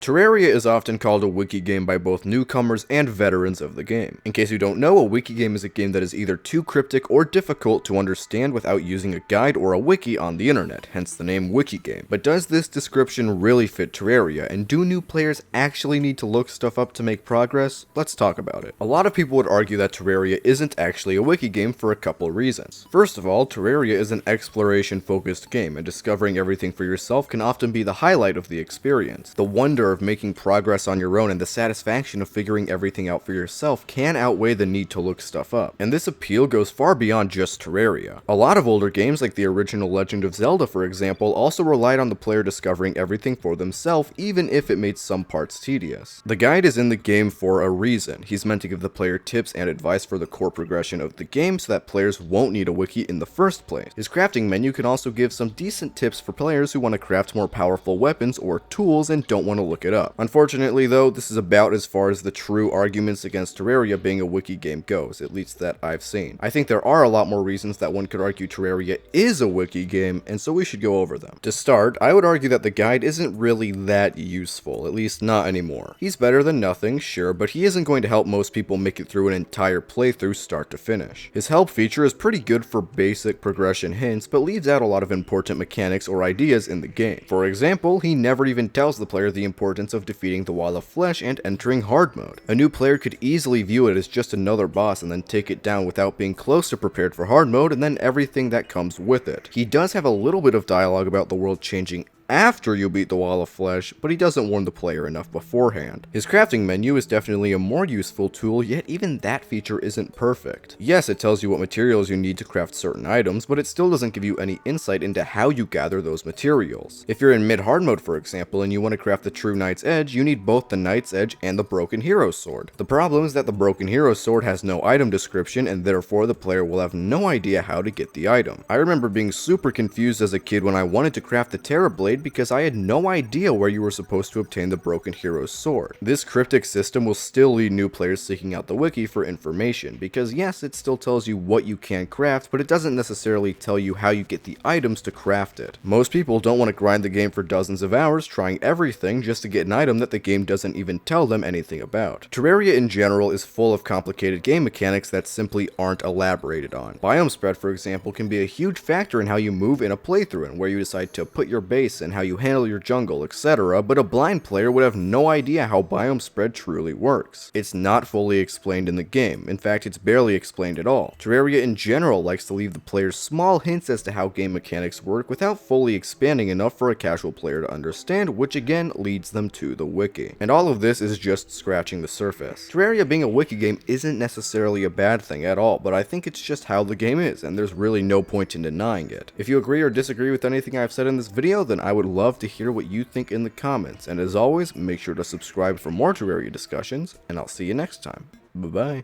Terraria is often called a wiki game by both newcomers and veterans of the game. In case you don't know, a wiki game is a game that is either too cryptic or difficult to understand without using a guide or a wiki on the internet, hence the name wiki game. But does this description really fit Terraria, and do new players actually need to look stuff up to make progress? Let's talk about it. A lot of people would argue that Terraria isn't actually a wiki game for a couple reasons. First of all, Terraria is an exploration-focused game, and discovering everything for yourself can often be the highlight of the experience. The wonder of making progress on your own and the satisfaction of figuring everything out for yourself can outweigh the need to look stuff up. And this appeal goes far beyond just Terraria. A lot of older games, like the original Legend of Zelda for example, also relied on the player discovering everything for themselves, even if it made some parts tedious. The guide is in the game for a reason. He's meant to give the player tips and advice for the core progression of the game so that players won't need a wiki in the first place. His crafting menu can also give some decent tips for players who want to craft more powerful weapons or tools and don't want to look it up. Unfortunately though, this is about as far as the true arguments against Terraria being a wiki game goes, at least that I've seen. I think there are a lot more reasons that one could argue Terraria is a wiki game, and so we should go over them. To start, I would argue that the guide isn't really that useful, at least not anymore. He's better than nothing, sure, but he isn't going to help most people make it through an entire playthrough start to finish. His help feature is pretty good for basic progression hints, but leaves out a lot of important mechanics or ideas in the game. For example, he never even tells the player the importance of defeating the Wall of Flesh and entering hard mode. A new player could easily view it as just another boss and then take it down without being close to prepared for hard mode and then everything that comes with it. He does have a little bit of dialogue about the world changing after you beat the Wall of Flesh, but he doesn't warn the player enough beforehand. His crafting menu is definitely a more useful tool, yet even that feature isn't perfect. Yes, it tells you what materials you need to craft certain items, but it still doesn't give you any insight into how you gather those materials. If you're in mid-hard mode, for example, and you want to craft the true Knight's Edge, you need both the Knight's Edge and the Broken Hero Sword. The problem is that the Broken Hero Sword has no item description, and therefore the player will have no idea how to get the item. I remember being super confused as a kid when I wanted to craft the Terra Blade because I had no idea where you were supposed to obtain the Broken Hero Sword. This cryptic system will still lead new players seeking out the wiki for information, because yes, it still tells you what you can craft, but it doesn't necessarily tell you how you get the items to craft it. Most people don't want to grind the game for dozens of hours trying everything just to get an item that the game doesn't even tell them anything about. Terraria in general is full of complicated game mechanics that simply aren't elaborated on. Biome spread, for example, can be a huge factor in how you move in a playthrough and where you decide to put your base and how you handle your jungle, etc., but a blind player would have no idea how biome spread truly works. It's not fully explained in the game. In fact, it's barely explained at all. Terraria in general likes to leave the players small hints as to how game mechanics work without fully expanding enough for a casual player to understand, which again leads them to the wiki. And all of this is just scratching the surface. Terraria being a wiki game isn't necessarily a bad thing at all, but I think it's just how the game is, and there's really no point in denying it. If you agree or disagree with anything I've said in this video, then I would love to hear what you think in the comments, and as always, make sure to subscribe for more Terraria discussions, and I'll see you next time. Bye bye.